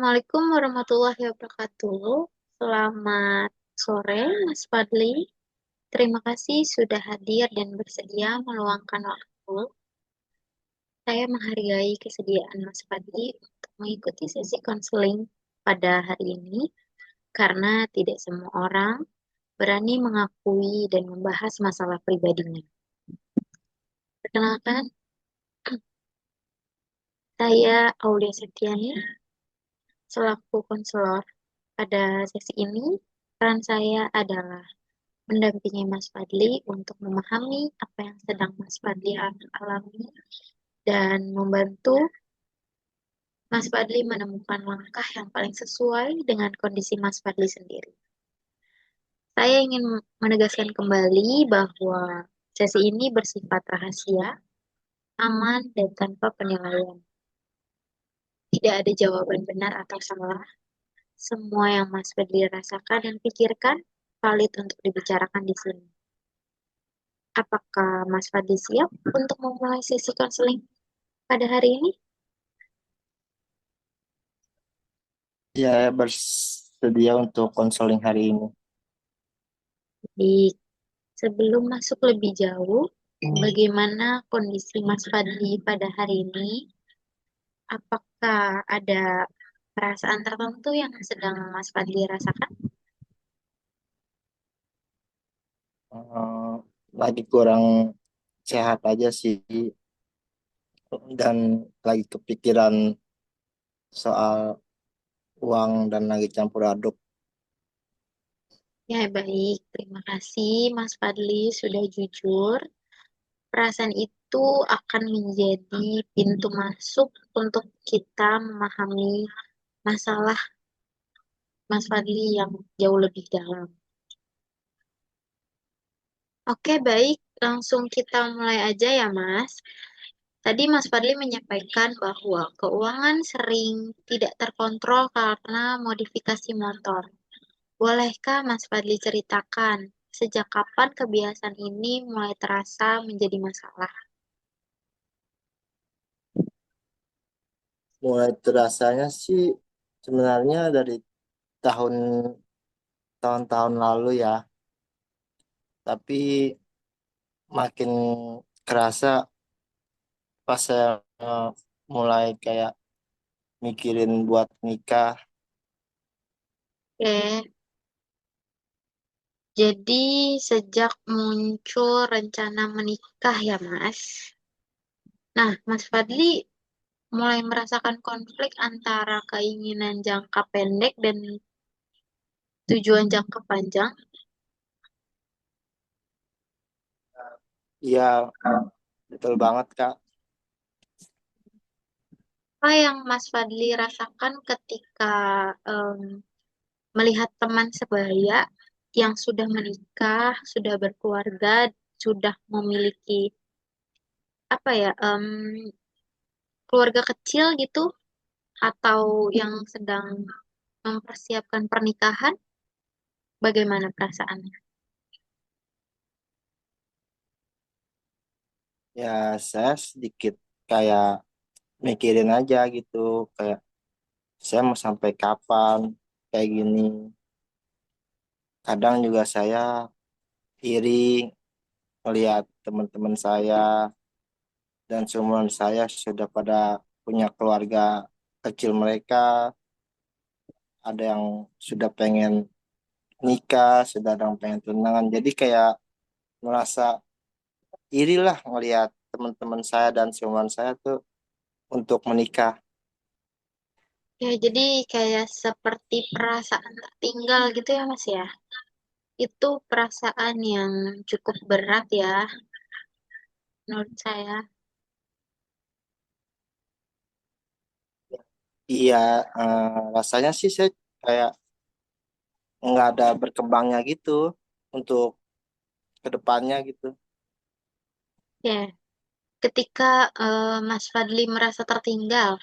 Assalamualaikum warahmatullahi wabarakatuh. Selamat sore, Mas Fadli. Terima kasih sudah hadir dan bersedia meluangkan waktu. Saya menghargai kesediaan Mas Fadli untuk mengikuti sesi konseling pada hari ini, karena tidak semua orang berani mengakui dan membahas masalah pribadinya. Perkenalkan, saya Aulia Septiani, selaku konselor pada sesi ini. Peran saya adalah mendampingi Mas Fadli untuk memahami apa yang sedang Mas Fadli alami dan membantu Mas Fadli menemukan langkah yang paling sesuai dengan kondisi Mas Fadli sendiri. Saya ingin menegaskan kembali bahwa sesi ini bersifat rahasia, aman, dan tanpa penilaian. Tidak ada jawaban benar atau salah. Semua yang Mas Fadli rasakan dan pikirkan valid untuk dibicarakan di sini. Apakah Mas Fadli siap untuk memulai sesi konseling pada hari ini? Ya, bersedia untuk konseling hari ini. Baik, sebelum masuk lebih jauh, bagaimana kondisi Mas Fadli pada hari ini? Apakah ada perasaan tertentu yang sedang Mas Fadli rasakan? Eh, Lagi kurang sehat aja sih, dan lagi kepikiran soal uang dan lagi campur aduk. Ya, baik. Terima kasih Mas Fadli sudah jujur. Perasaan itu akan menjadi pintu masuk untuk kita memahami masalah Mas Fadli yang jauh lebih dalam. Oke, baik. Langsung kita mulai aja ya, Mas. Tadi Mas Fadli menyampaikan bahwa keuangan sering tidak terkontrol karena modifikasi motor. Bolehkah Mas Fadli ceritakan sejak kapan kebiasaan ini mulai terasa menjadi masalah? Mulai terasanya sih sebenarnya dari tahun tahun-tahun lalu ya, tapi makin kerasa pas saya mulai kayak mikirin buat nikah. Oke, jadi sejak muncul rencana menikah ya, Mas. Nah, Mas Fadli mulai merasakan konflik antara keinginan jangka pendek dan tujuan jangka panjang. Iya, betul banget Kak. Apa yang Mas Fadli rasakan ketika em, melihat teman sebaya yang sudah menikah, sudah berkeluarga, sudah memiliki apa ya, keluarga kecil gitu, atau yang sedang mempersiapkan pernikahan, bagaimana perasaannya? Ya, saya sedikit kayak mikirin aja gitu, kayak saya mau sampai kapan kayak gini. Kadang juga saya iri melihat teman-teman saya dan seumuran saya sudah pada punya keluarga kecil mereka, ada yang sudah pengen nikah, sudah ada yang pengen tunangan. Jadi kayak merasa iri lah melihat teman-teman saya dan seumuran saya tuh untuk menikah. Ya, jadi kayak seperti perasaan tertinggal gitu ya, Mas ya. Itu perasaan yang cukup berat ya, menurut saya. Iya, rasanya sih saya kayak nggak ada berkembangnya gitu untuk kedepannya gitu. Ya, ketika Mas Fadli merasa tertinggal,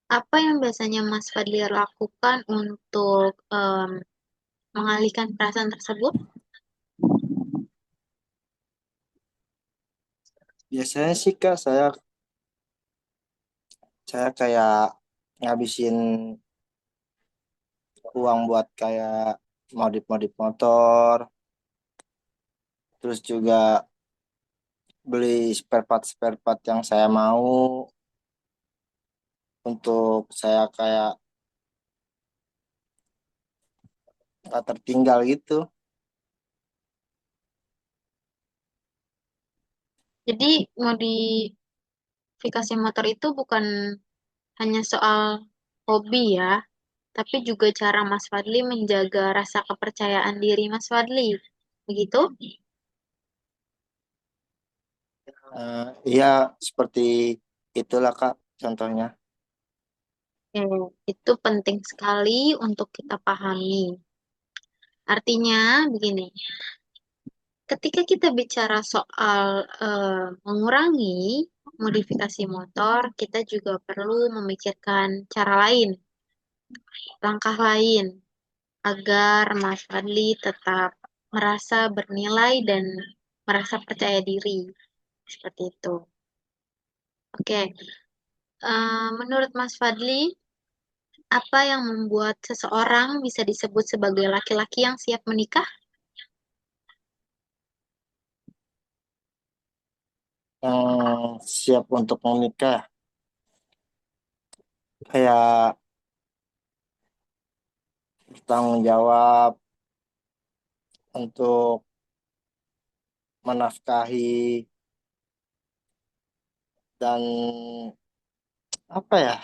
apa yang biasanya Mas Fadli lakukan untuk mengalihkan perasaan tersebut? Biasanya sih Kak, saya kayak ngabisin uang buat kayak modif-modif motor, terus juga beli spare part yang saya mau untuk saya kayak nggak tertinggal gitu. Jadi modifikasi motor itu bukan hanya soal hobi ya, tapi juga cara Mas Fadli menjaga rasa kepercayaan diri Mas Fadli. Begitu? Iya, seperti itulah Kak contohnya. Itu penting sekali untuk kita pahami. Artinya begini, ketika kita bicara soal mengurangi modifikasi motor, kita juga perlu memikirkan cara lain, langkah lain, agar Mas Fadli tetap merasa bernilai dan merasa percaya diri. Seperti itu. Oke, menurut Mas Fadli, apa yang membuat seseorang bisa disebut sebagai laki-laki yang siap menikah? Yang siap untuk menikah kayak bertanggung jawab untuk menafkahi dan apa ya,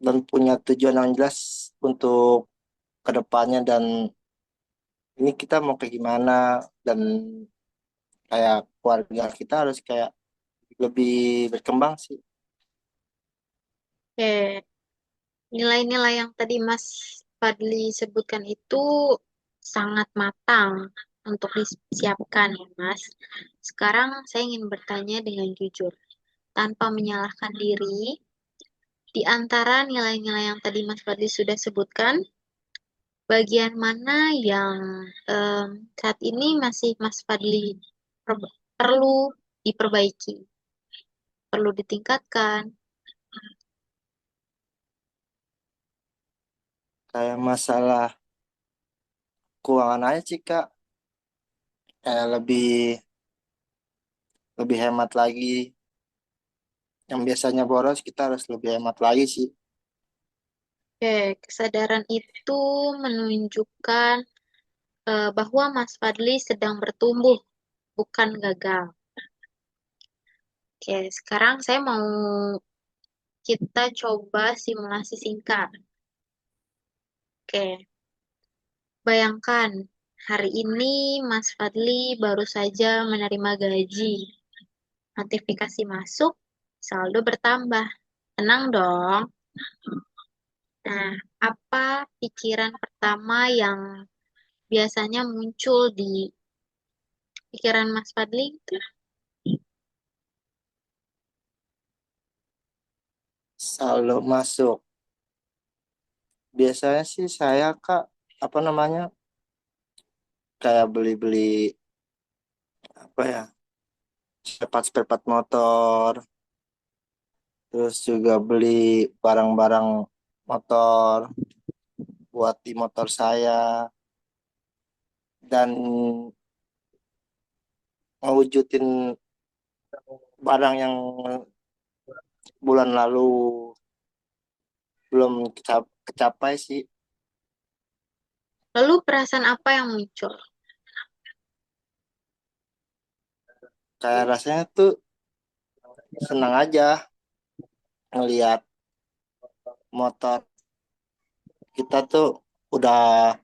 dan punya tujuan yang jelas untuk kedepannya, dan ini kita mau kayak gimana, dan kayak keluarga kita harus kayak lebih berkembang sih. Oke, nilai-nilai yang tadi Mas Fadli sebutkan itu sangat matang untuk disiapkan ya Mas. Sekarang saya ingin bertanya dengan jujur, tanpa menyalahkan diri, di antara nilai-nilai yang tadi Mas Fadli sudah sebutkan, bagian mana yang em, saat ini masih Mas Fadli perlu diperbaiki, perlu ditingkatkan? Kayak masalah keuangan aja sih Kak, kayak lebih lebih hemat lagi, yang biasanya boros kita harus lebih hemat lagi sih. Oke, kesadaran itu menunjukkan bahwa Mas Fadli sedang bertumbuh, bukan gagal. Oke, sekarang saya mau kita coba simulasi singkat. Oke, bayangkan hari ini Mas Fadli baru saja menerima gaji, notifikasi masuk, saldo bertambah. Tenang dong. Nah, apa pikiran pertama yang biasanya muncul di pikiran Mas Fadli itu? Selalu masuk. Biasanya sih saya Kak, apa namanya, kayak beli-beli apa ya, spare part motor, terus juga beli barang-barang motor buat di motor saya, dan ngewujudin barang yang bulan lalu belum kecapai sih. Lalu perasaan apa yang muncul? Kayak rasanya tuh senang aja ngelihat motor kita tuh udah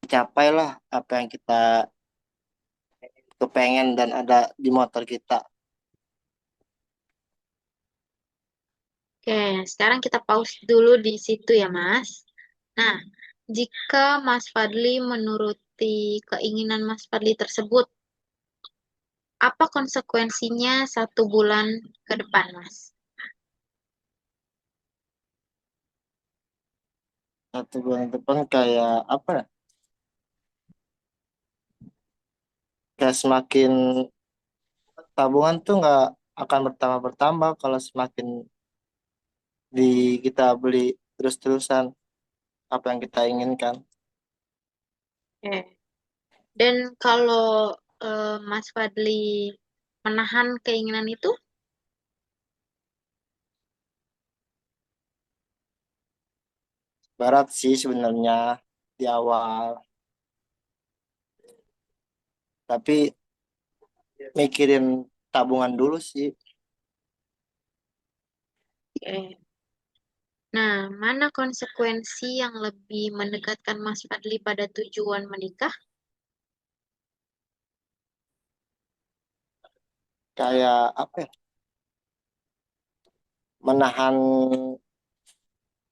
capai lah apa yang kita kepengen dan ada di motor kita. Oke, sekarang kita pause dulu di situ ya, Mas. Nah, jika Mas Fadli menuruti keinginan Mas Fadli tersebut, apa konsekuensinya 1 bulan ke depan, Mas? Satu bulan depan kayak apa ya, kayak semakin tabungan tuh nggak akan bertambah-bertambah kalau semakin kita beli terus-terusan apa yang kita inginkan. Eh, dan kalau Mas Fadli menahan keinginan itu, Berat sih sebenarnya di awal, tapi mikirin tabungan dulu sih. eh, nah, mana konsekuensi yang lebih mendekatkan Mas Fadli pada tujuan menikah? Kayak apa ya, menahan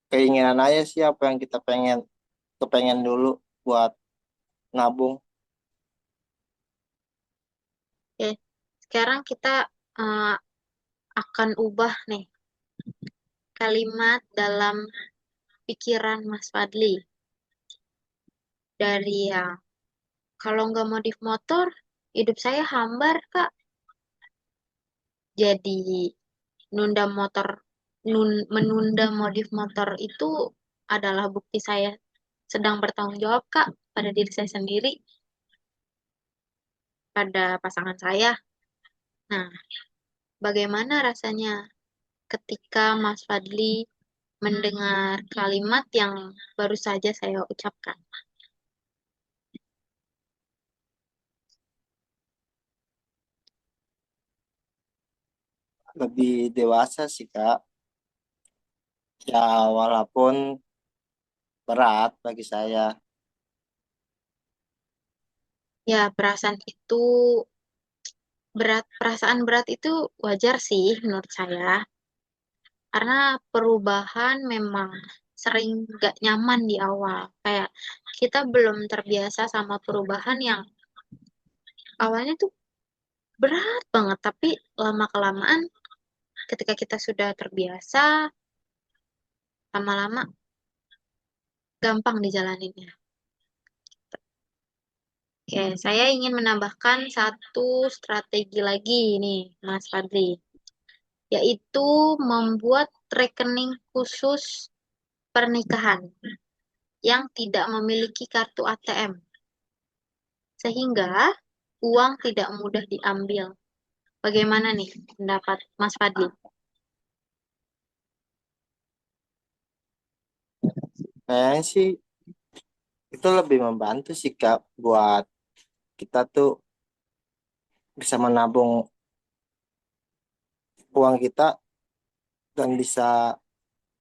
keinginan aja sih apa yang kita kepengen dulu buat nabung. Oke, sekarang kita eh, akan ubah nih kalimat dalam pikiran Mas Fadli dari yang kalau nggak modif motor, hidup saya hambar, Kak. Jadi nunda motor, menunda modif motor itu adalah bukti saya sedang bertanggung jawab, Kak, pada diri saya sendiri, pada pasangan saya. Nah, bagaimana rasanya ketika Mas Fadli mendengar kalimat yang baru saja saya ucapkan? Lebih dewasa sih Kak, ya walaupun berat bagi saya. Ya, perasaan berat itu wajar sih menurut saya, karena perubahan memang sering gak nyaman di awal. Kayak kita belum terbiasa sama perubahan yang awalnya tuh berat banget, tapi lama-kelamaan ketika kita sudah terbiasa, lama-lama gampang dijalaninnya. Oke, saya ingin menambahkan satu strategi lagi nih, Mas Fadli, yaitu membuat rekening khusus pernikahan yang tidak memiliki kartu ATM, sehingga uang tidak mudah diambil. Bagaimana nih pendapat Mas Fadli? Kayaknya sih itu lebih membantu sih Kak buat kita tuh bisa menabung uang kita dan bisa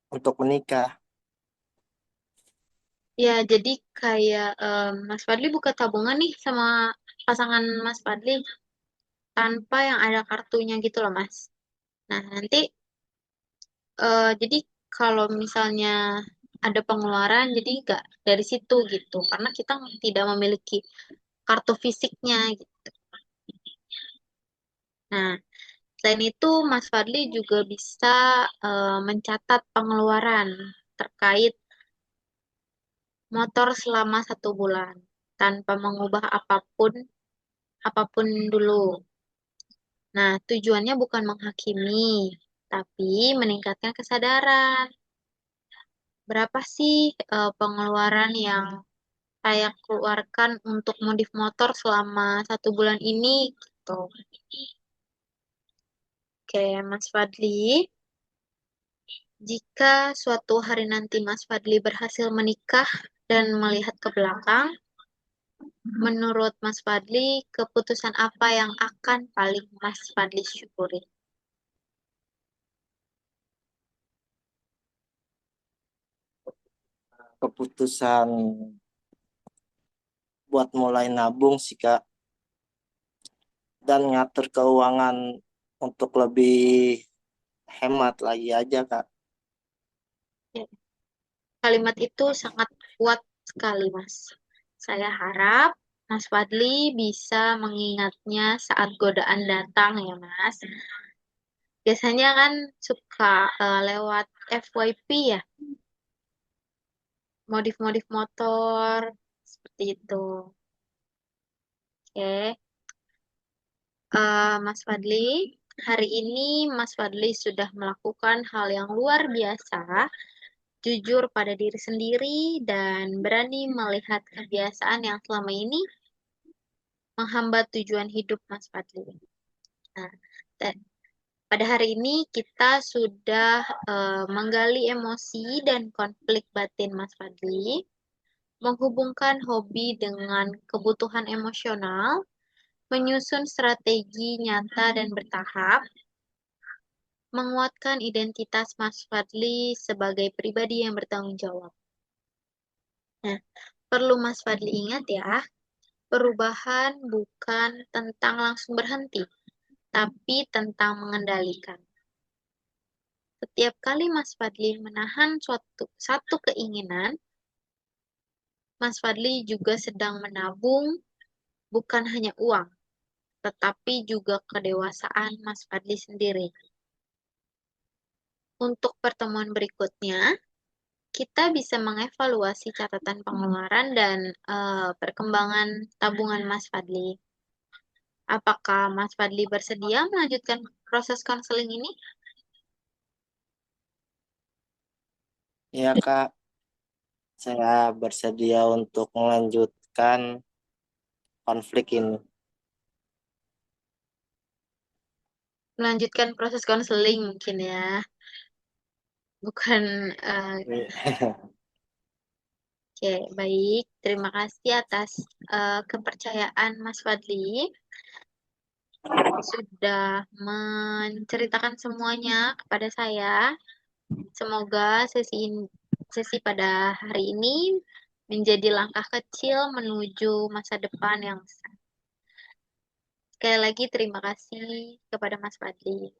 untuk menikah. Ya, jadi kayak Mas Fadli buka tabungan nih sama pasangan Mas Fadli tanpa yang ada kartunya gitu loh, Mas. Nah, nanti jadi kalau misalnya ada pengeluaran, jadi nggak dari situ gitu, karena kita tidak memiliki kartu fisiknya gitu. Nah, selain itu, Mas Fadli juga bisa mencatat pengeluaran terkait motor selama 1 bulan tanpa mengubah apapun dulu. Nah, tujuannya bukan menghakimi, tapi meningkatkan kesadaran. Berapa sih pengeluaran yang saya keluarkan untuk modif motor selama 1 bulan ini? Gitu. Oke, Mas Fadli. Jika suatu hari nanti Mas Fadli berhasil menikah dan melihat ke belakang, menurut Mas Fadli, keputusan apa yang akan paling Mas Fadli syukuri? Keputusan buat mulai nabung sih Kak, dan ngatur keuangan untuk lebih hemat lagi aja Kak. Ya, kalimat itu sangat kuat sekali, Mas. Saya harap Mas Fadli bisa mengingatnya saat godaan datang ya, Mas. Biasanya kan suka lewat FYP ya, modif-modif motor, seperti itu. Oke, Mas Fadli. Hari ini Mas Fadli sudah melakukan hal yang luar biasa, jujur pada diri sendiri, dan berani melihat kebiasaan yang selama ini menghambat tujuan hidup Mas Fadli. Nah, ta- pada hari ini kita sudah menggali emosi dan konflik batin Mas Fadli, menghubungkan hobi dengan kebutuhan emosional, menyusun strategi nyata dan bertahap, menguatkan identitas Mas Fadli sebagai pribadi yang bertanggung jawab. Nah, perlu Mas Fadli ingat ya, perubahan bukan tentang langsung berhenti, tapi tentang mengendalikan. Setiap kali Mas Fadli menahan satu keinginan, Mas Fadli juga sedang menabung bukan hanya uang, tetapi juga kedewasaan Mas Fadli sendiri. Untuk pertemuan berikutnya, kita bisa mengevaluasi catatan pengeluaran dan perkembangan tabungan Mas Fadli. Apakah Mas Fadli bersedia melanjutkan proses konseling ini? Ya Kak, saya bersedia untuk melanjutkan konflik ini. Melanjutkan proses konseling mungkin ya, bukan. Oke, baik. Terima kasih atas kepercayaan Mas Fadli sudah menceritakan semuanya kepada saya. Semoga sesi pada hari ini menjadi langkah kecil menuju masa depan yang besar. Sekali lagi terima kasih kepada Mas Fadli.